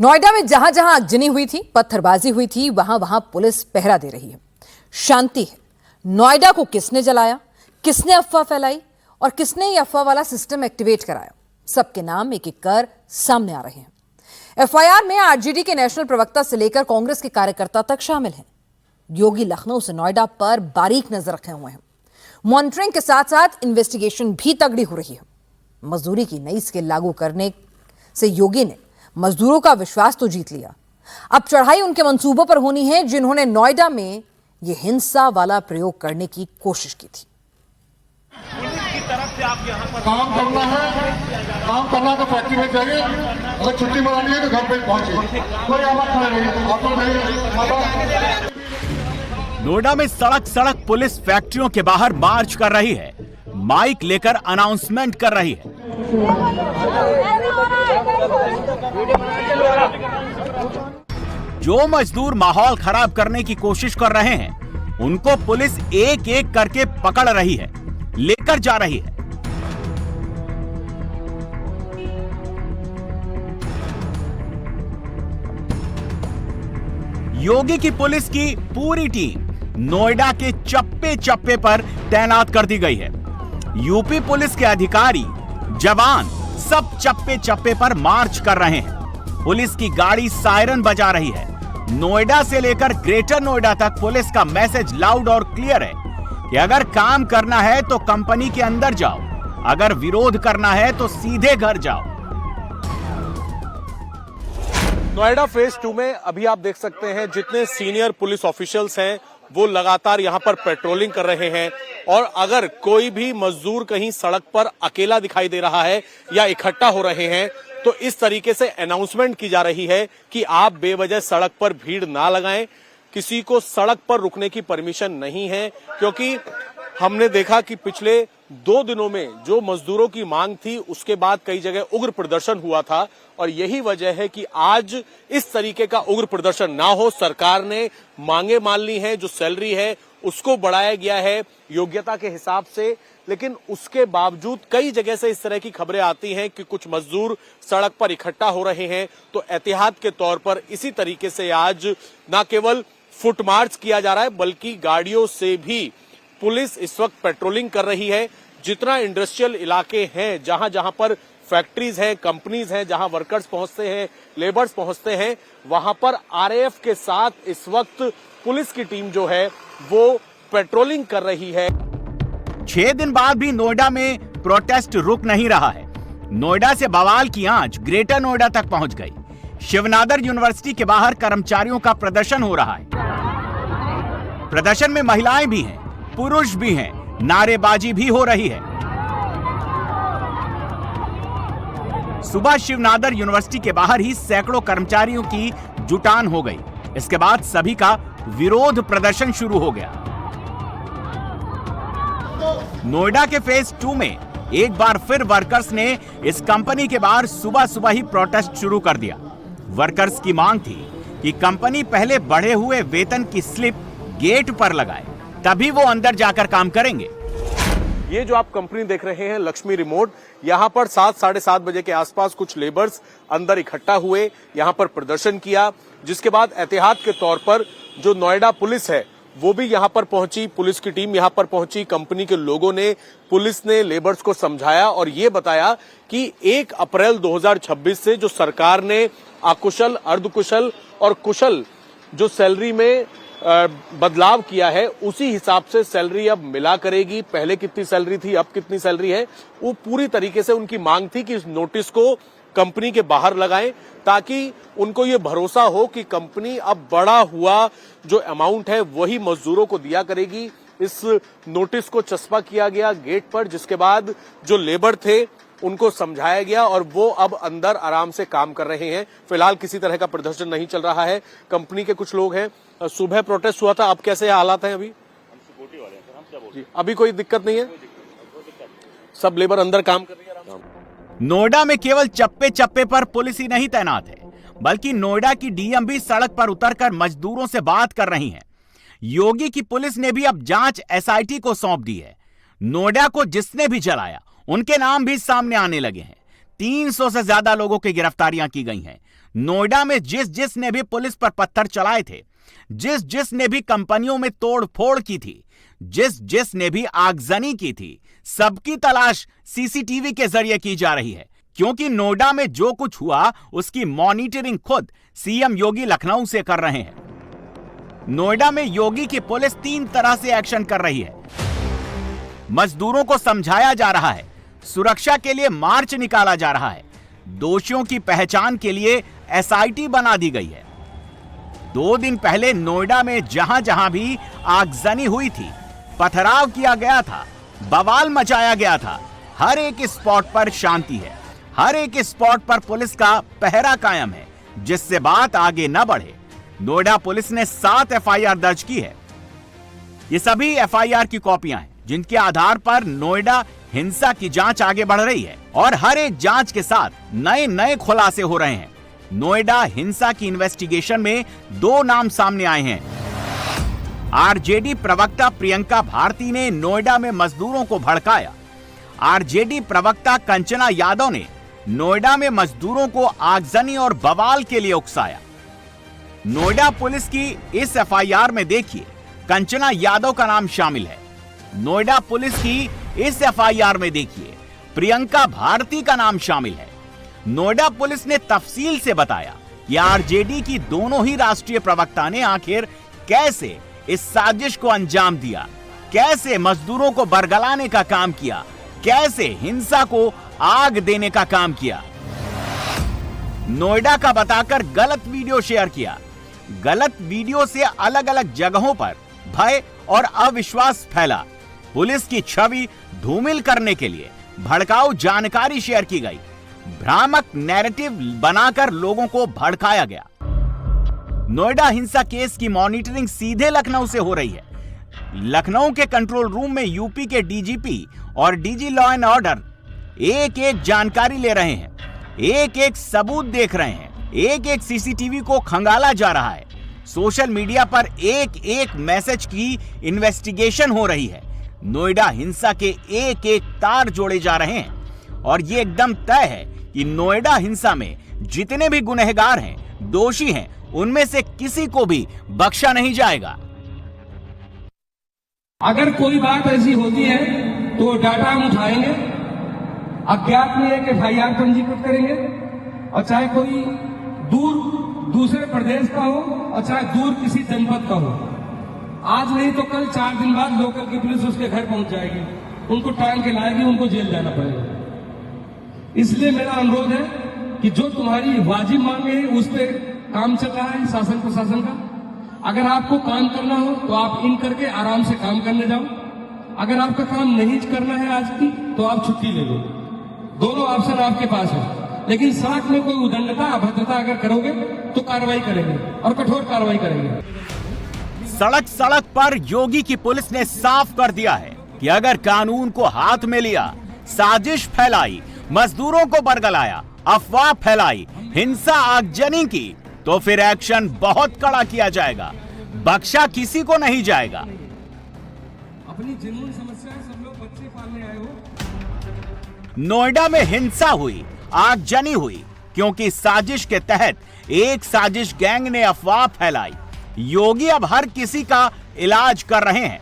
नोएडा में जहां जहां आगजनी हुई थी, पत्थरबाजी हुई थी, वहां वहां पुलिस पहरा दे रही है। शांति है। नोएडा को किसने जलाया, किसने अफवाह फैलाई और किसने ये अफवाह वाला सिस्टम एक्टिवेट कराया, सबके नाम एक एक कर सामने आ रहे हैं। एफआईआर में आरजेडी के नेशनल प्रवक्ता से लेकर कांग्रेस के कार्यकर्ता तक शामिल हैं। योगी लखनऊ से नोएडा पर बारीक नजर रखे हुए हैं। मॉनिटरिंग के साथ साथ इन्वेस्टिगेशन भी तगड़ी हो रही है। मजदूरी की नई स्कीम लागू करने से योगी ने मजदूरों का विश्वास तो जीत लिया। अब चढ़ाई उनके मंसूबों पर होनी है जिन्होंने नोएडा में यह हिंसा वाला प्रयोग करने की कोशिश की थी। पुलिस की तरफ से आप यहाँ पर काम करना है, काम करना तो फैक्ट्री में जाइए, अगर छुट्टी मनानी है तो घर पे पहुंचे, कोई आवाज खड़े नहीं, ऑटो नहीं। नोएडा में सड़क सड़क पुलिस फैक्ट्रियों के बाहर मार्च कर रही है, माइक लेकर अनाउंसमेंट कर रही है। जो मजदूर माहौल खराब करने की कोशिश कर रहे हैं, उनको पुलिस एक एक करके पकड़ रही है, लेकर जा रही है। योगी की पुलिस की पूरी टीम नोएडा के चप्पे चप्पे पर तैनात कर दी गई है। यूपी पुलिस के अधिकारी, जवान सब चप्पे चप्पे पर मार्च कर रहे हैं। पुलिस की गाड़ी सायरन बजा रही है। नोएडा से लेकर ग्रेटर नोएडा तक पुलिस का मैसेज लाउड और क्लियर है कि अगर काम करना है तो कंपनी के अंदर जाओ, अगर विरोध करना है तो सीधे घर जाओ। नोएडा फेज 2 में अभी आप देख सकते हैं जितने सीनियर पुलिस ऑफिशियल्स हैं वो लगातार यहां पर पेट्रोलिंग कर रहे हैं और अगर कोई भी मजदूर कहीं सड़क पर अकेला दिखाई दे रहा है या इकट्ठा हो रहे हैं तो इस तरीके से अनाउंसमेंट की जा रही है कि आप बेवजह सड़क पर भीड़ ना लगाएं। किसी को सड़क पर रुकने की परमिशन नहीं है, क्योंकि हमने देखा कि पिछले 2 दिनों में जो मजदूरों की मांग थी उसके बाद कई जगह उग्र प्रदर्शन हुआ था और यही वजह है कि आज इस तरीके का उग्र प्रदर्शन ना हो। सरकार ने मांगे मान ली हैं, जो सैलरी है उसको बढ़ाया गया है योग्यता के हिसाब से, लेकिन उसके बावजूद कई जगह से इस तरह की खबरें आती हैं कि कुछ मजदूर सड़क पर इकट्ठा हो रहे हैं। तो एहतियात के तौर पर इसी तरीके से आज न केवल फुट मार्च किया जा रहा है बल्कि गाड़ियों से भी पुलिस इस वक्त पेट्रोलिंग कर रही है। जितना इंडस्ट्रियल इलाके हैं, जहां जहां पर फैक्ट्रीज हैं, कंपनीज हैं, जहां वर्कर्स पहुंचते हैं, लेबर्स पहुंचते हैं, वहां पर आरएएफ के साथ इस वक्त पुलिस की टीम जो है वो पेट्रोलिंग कर रही है। 6 दिन बाद भी नोएडा में प्रोटेस्ट रुक नहीं रहा है। नोएडा से बवाल की आंच ग्रेटर नोएडा तक पहुंच गई। शिवनादर यूनिवर्सिटी के बाहर कर्मचारियों का प्रदर्शन हो रहा है। प्रदर्शन में महिलाएं भी हैं, पुरुष भी हैं, नारेबाजी भी हो रही है। सुबह शिवनादर यूनिवर्सिटी के बाहर ही सैकड़ों कर्मचारियों की जुटान हो गई। इसके बाद सभी का विरोध प्रदर्शन शुरू हो गया। नोएडा के फेज 2 में एक बार फिर वर्कर्स ने इस कंपनी के बाहर सुबह सुबह ही प्रोटेस्ट शुरू कर दिया। वर्कर्स की मांग थी कि कंपनी पहले बढ़े हुए वेतन की स्लिप गेट पर लगाए, तभी वो अंदर जाकर काम करेंगे। ये जो आप कंपनी देख रहे हैं लक्ष्मी रिमोट, यहां पर 7 साढ़े 7 बजे के आसपास कुछ लेबर्स अंदर इकट्ठा हुए, यहां पर प्रदर्शन किया, जिसके बाद एहतियात के तौर पर जो नोएडा पुलिस है वो भी यहां पर पहुंची, पुलिस की टीम यहां पर पहुंची। कंपनी के लोगों ने, पुलिस ने लेबर्स को समझाया और ये बताया कि 1 अप्रैल 2026 से जो सरकार ने अकुशल, अर्धकुशल और कुशल जो सैलरी में बदलाव किया है उसी हिसाब से सैलरी अब मिला करेगी। पहले कितनी सैलरी थी, अब कितनी सैलरी है, वो पूरी तरीके से उनकी मांग थी कि इस नोटिस को कंपनी के बाहर लगाएं ताकि उनको ये भरोसा हो कि कंपनी अब बढ़ा हुआ जो अमाउंट है वही मजदूरों को दिया करेगी। इस नोटिस को चस्पा किया गया गेट पर, जिसके बाद जो लेबर थे उनको समझाया गया और वो अब अंदर आराम से काम कर रहे हैं। फिलहाल किसी तरह का प्रदर्शन नहीं चल रहा है। कंपनी के कुछ लोग हैं, सुबह प्रोटेस्ट हुआ था, अब कैसे हालात हैं? अभी जी, अभी कोई दिक्कत नहीं है, सब लेबर अंदर काम कर रही है। नोएडा में केवल चप्पे चप्पे पर पुलिस ही नहीं तैनात है, बल्कि नोएडा की डीएम भी सड़क पर उतरकर मजदूरों से बात कर रही हैं। योगी की पुलिस ने भी अब जांच एसआईटी को सौंप दी है। नोएडा को जिसने भी जलाया उनके नाम भी सामने आने लगे हैं। 300 से ज्यादा लोगों की गिरफ्तारियां की गई हैं। नोएडा में जिस ने भी पुलिस पर पत्थर चलाए थे, जिस ने भी कंपनियों में तोड़ फोड़ की थी, जिस ने भी आगजनी की थी, सबकी तलाश सीसीटीवी के जरिए की जा रही है। क्योंकि नोएडा में जो कुछ हुआ उसकी मॉनिटरिंग खुद सीएम योगी लखनऊ से कर रहे हैं। नोएडा में योगी की पुलिस 3 तरह से एक्शन कर रही है। मजदूरों को समझाया जा रहा है, सुरक्षा के लिए मार्च निकाला जा रहा है, दोषियों की पहचान के लिए एसआईटी बना दी गई है। 2 दिन पहले नोएडा में जहां जहां भी आगजनी हुई थी, पथराव किया गया था, बवाल मचाया गया था, हर एक स्पॉट पर शांति है, हर एक स्पॉट पर पुलिस का पहरा कायम है, जिससे बात आगे न बढ़े। नोएडा पुलिस ने 7 एफआईआर दर्ज की है। ये सभी एफआईआर की कॉपियां हैं, जिनके आधार पर नोएडा हिंसा की जांच आगे बढ़ रही है और हर एक जांच के साथ नए खुलासे हो रहे हैं। नोएडा हिंसा की इन्वेस्टिगेशन में 2 नाम सामने आए हैं। आरजेडी प्रवक्ता प्रियंका भारती ने नोएडा में मजदूरों को भड़काया। आरजेडी प्रवक्ता कंचना यादव ने नोएडा में मजदूरों को आगजनी और बवाल के लिए उकसाया। नोएडा पुलिस की इस एफआईआर में देखिए, कंचना यादव का नाम शामिल है। नोएडा पुलिस की इस एफआईआर में देखिए, प्रियंका भारती का नाम शामिल है। नोएडा पुलिस ने तफसील से बताया कि आरजेडी की दोनों ही राष्ट्रीय प्रवक्ता ने आखिर कैसे इस साजिश को अंजाम दिया, कैसे मजदूरों को बरगलाने का काम किया, कैसे हिंसा को आग देने का काम किया। नोएडा का बताकर गलत वीडियो शेयर किया। गलत वीडियो से अलग अलग जगहों पर भय और अविश्वास फैला। पुलिस की छवि धूमिल करने के लिए भड़काऊ जानकारी शेयर की गई। भ्रामक नैरेटिव बनाकर लोगों को भड़काया गया। नोएडा हिंसा केस की मॉनिटरिंग सीधे लखनऊ से हो रही है। लखनऊ के कंट्रोल रूम में यूपी के डीजीपी और डीजी लॉ एंड ऑर्डर एक जानकारी ले रहे हैं, एक सबूत देख रहे हैं, एक सीसीटीवी को खंगाला जा रहा है। सोशल मीडिया पर एक मैसेज की इन्वेस्टिगेशन हो रही है। नोएडा हिंसा के एक तार जोड़े जा रहे हैं और ये एकदम तय है कि नोएडा हिंसा में जितने भी गुनहगार हैं, दोषी हैं, उनमें से किसी को भी बख्शा नहीं जाएगा। अगर कोई बात ऐसी होती है तो डाटा हम उठाएंगे, अज्ञात में एक एफआईआर पंजीकृत करेंगे, और चाहे कोई दूसरे प्रदेश का हो और चाहे दूर किसी जनपद का हो, आज नहीं तो कल 4 दिन बाद लोकल की पुलिस उसके घर पहुंच जाएगी, उनको टांग के लाएगी, उनको जेल जाना पड़ेगा। इसलिए मेरा अनुरोध है कि जो तुम्हारी वाजिब मांगे है उस पर काम चल रहा है शासन प्रशासन का। अगर आपको काम करना हो तो आप इन करके आराम से काम करने जाओ। अगर आपका काम नहीं करना है आज की तो आप छुट्टी ले लो। दोनों ऑप्शन आपके पास है। लेकिन सड़क में कोई उदंडता अभद्रता अगर करोगे तो कार्रवाई करेंगे और कठोर कार्रवाई करेंगे। सड़क पर योगी की पुलिस ने साफ कर दिया है कि अगर कानून को हाथ में लिया, साजिश फैलाई, मजदूरों को बरगलाया, अफवाह फैलाई, हिंसा आगजनी की, तो फिर एक्शन बहुत कड़ा किया जाएगा, बख्शा किसी को नहीं जाएगा। अपनी जेन्युइन समस्या है, सब लोग बच्चे पालने आए हो। नोएडा में हिंसा हुई, आगजनी हुई, क्योंकि साजिश के तहत एक साजिश गैंग ने अफवाह फैलाई। योगी अब हर किसी का इलाज कर रहे हैं।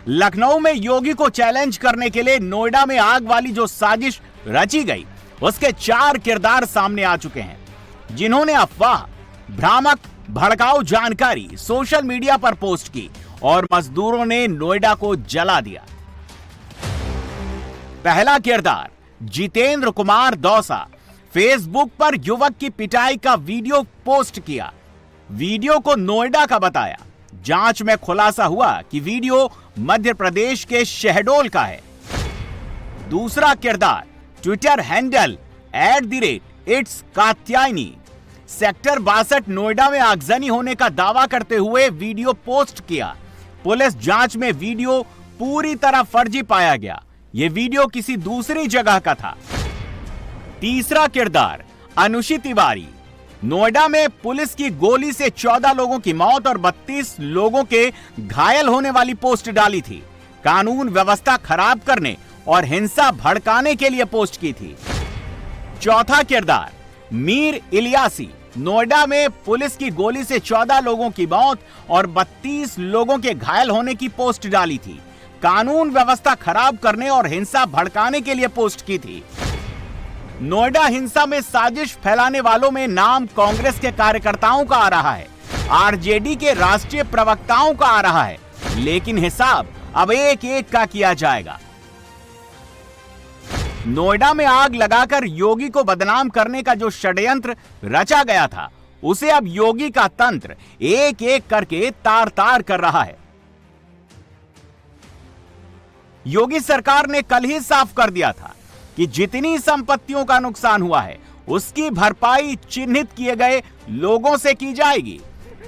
लखनऊ में योगी को चैलेंज करने के लिए नोएडा में आग वाली जो साजिश रची गई, उसके 4 किरदार सामने आ चुके हैं, जिन्होंने अफवाह, भ्रामक, भड़काऊ जानकारी सोशल मीडिया पर पोस्ट की और मजदूरों ने नोएडा को जला दिया। पहला किरदार जितेंद्र कुमार दौसा, फेसबुक पर युवक की पिटाई का वीडियो पोस्ट किया। वीडियो को नोएडा का बताया। जांच में खुलासा हुआ कि वीडियो मध्य प्रदेश के शहडोल का है। दूसरा किरदार Twitter handle @its Katyayani, sector 62 Noida में आगजनी होने का दावा करते हुए वीडियो पोस्ट किया। पुलिस जांच में वीडियो पूरी तरह फर्जी पाया गया। यह वीडियो किसी दूसरी जगह का था। तीसरा किरदार अनुषी तिवारी, नोएडा में पुलिस की गोली से 14 लोगों की मौत और 32 लोगों के घायल होने वाली पोस्ट डाली थी। कानून व्यवस्था खराब करने और हिंसा भड़काने के लिए पोस्ट की थी। चौथा किरदार मीर इलियासी, नोएडा में पुलिस की गोली से 14 लोगों की मौत और 32 लोगों के घायल होने की पोस्ट डाली थी। कानून व्यवस्था खराब करने और हिंसा भड़काने के लिए पोस्ट की थी। नोएडा हिंसा में साजिश फैलाने वालों में नाम कांग्रेस के कार्यकर्ताओं का आ रहा है, आरजेडी के राष्ट्रीय प्रवक्ताओं का आ रहा है, लेकिन हिसाब अब एक एक का किया जाएगा। नोएडा में आग लगाकर योगी को बदनाम करने का जो षड्यंत्र रचा गया था, उसे अब योगी का तंत्र एक एक करके तार तार कर रहा है। योगी सरकार ने कल ही साफ कर दिया था कि जितनी संपत्तियों का नुकसान हुआ है, उसकी भरपाई चिन्हित किए गए लोगों से की जाएगी।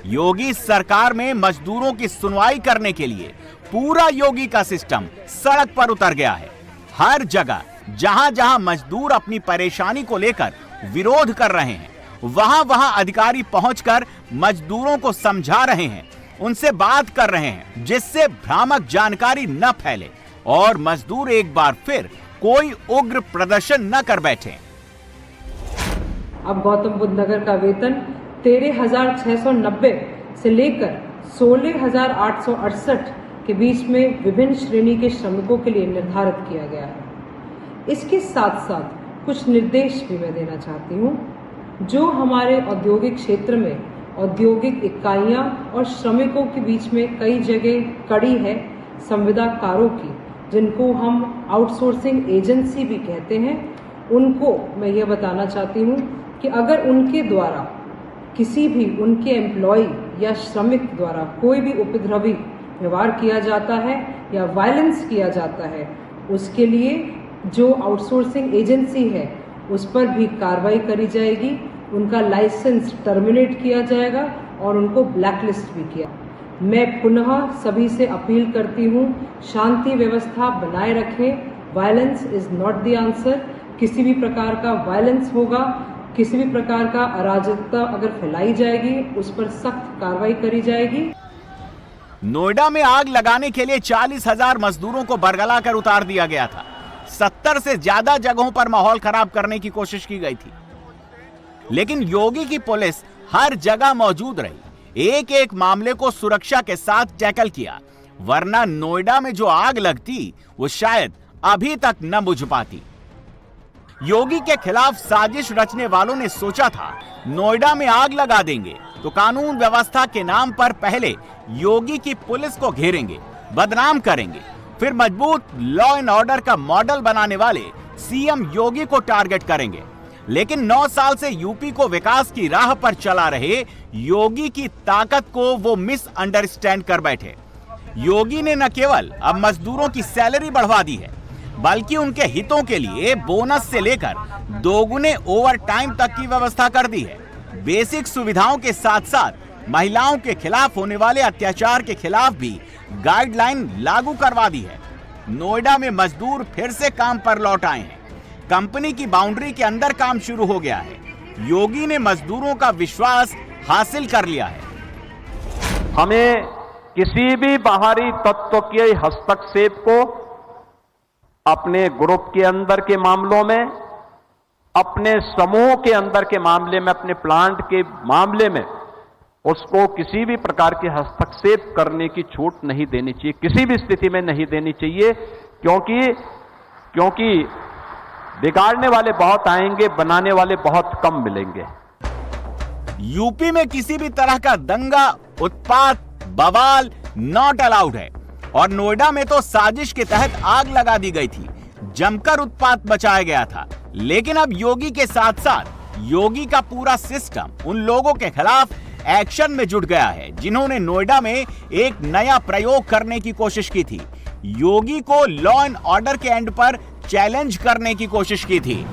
योगी सरकार में मजदूरों की सुनवाई करने के लिए पूरा योगी का सिस्टम सड़क पर उतर गया है। हर जगह जहां जहां मजदूर अपनी परेशानी को लेकर विरोध कर रहे हैं, वहां वहां अधिकारी पहुंचकर मजदूरों को समझा रहे हैं, उनसे बात कर रहे हैं, जिससे भ्रामक जानकारी न फैले और मजदूर एक बार फिर कोई उग्र प्रदर्शन न कर बैठे। अब गौतम बुद्ध नगर का वेतन 13,690 से लेकर 16,868 के बीच में विभिन्न श्रेणी के श्रमिकों के लिए निर्धारित किया गया है। इसके साथ साथ कुछ निर्देश भी मैं देना चाहती हूँ। जो हमारे औद्योगिक क्षेत्र में औद्योगिक इकाइयाँ और श्रमिकों के बीच में कई जगह कड़ी है संविदाकारों की, जिनको हम आउटसोर्सिंग एजेंसी भी कहते हैं, उनको मैं ये बताना चाहती हूँ कि अगर उनके द्वारा किसी भी उनके एम्प्लॉय या श्रमिक द्वारा कोई भी उपद्रवी व्यवहार किया जाता है या वायलेंस किया जाता है, उसके लिए जो आउटसोर्सिंग एजेंसी है उस पर भी कार्रवाई करी जाएगी, उनका लाइसेंस टर्मिनेट किया जाएगा और उनको ब्लैकलिस्ट भी किया। मैं पुनः सभी से अपील करती हूँ, शांति व्यवस्था बनाए रखें। Violence is not the answer. किसी भी प्रकार का वायलेंस होगा, किसी भी प्रकार का अराजकता अगर फैलाई जाएगी, उस पर सख्त कार्रवाई करी जाएगी। नोएडा में आग लगाने के लिए 40,000 मजदूरों को बरगला कर उतार दिया गया था। 70 से ज्यादा जगहों पर माहौल खराब करने की कोशिश की गई थी, लेकिन योगी की पुलिस हर जगह मौजूद रही, एक एक मामले को सुरक्षा के साथ टैकल किया, वरना नोएडा में जो आग लगती वो शायद अभी तक न बुझ पाती। योगी के खिलाफ साजिश रचने वालों ने सोचा था नोएडा में आग लगा देंगे तो कानून व्यवस्था के नाम पर पहले योगी की पुलिस को घेरेंगे, बदनाम करेंगे, फिर मजबूत लॉ एंड ऑर्डर का मॉडल बनाने वाले सीएम योगी को टारगेट करेंगे। लेकिन 9 साल से यूपी को विकास की राह पर चला रहे योगी की ताकत को वो मिसअंडरस्टैंड कर बैठे। योगी ने न केवल अब मजदूरों की सैलरी बढ़वा दी है, बल्कि उनके हितों के लिए बोनस से लेकर दोगुने ओवर टाइम तक की व्यवस्था कर दी है। बेसिक सुविधाओं के साथ साथ महिलाओं के खिलाफ होने वाले अत्याचार के खिलाफ भी गाइडलाइन लागू करवा दी है। नोएडा में मजदूर फिर से काम पर लौट आए हैं। कंपनी की बाउंड्री के अंदर काम शुरू हो गया है। योगी ने मजदूरों का विश्वास हासिल कर लिया है। हमें किसी भी बाहरी तत्व के हस्तक्षेप को अपने ग्रुप के अंदर के मामलों में, अपने समूह के अंदर के मामले में, अपने प्लांट के मामले में उसको किसी भी प्रकार के हस्तक्षेप करने की छूट नहीं देनी चाहिए, किसी भी स्थिति में नहीं देनी चाहिए, क्योंकि बिगाड़ने वाले बहुत आएंगे, बनाने वाले बहुत कम मिलेंगे। यूपी में किसी भी तरह का दंगा, उत्पात, बवाल नॉट अलाउड है और नोएडा में तो साजिश के तहत आग लगा दी गई थी, जमकर उत्पात मचाया गया था। लेकिन अब योगी के साथ साथ योगी का पूरा सिस्टम उन लोगों के खिलाफ एक्शन में जुट गया है जिन्होंने नोएडा में एक नया प्रयोग करने की कोशिश की थी। योगी को लॉ एंड ऑर्डर के एंड पर चैलेंज करने की कोशिश की थी।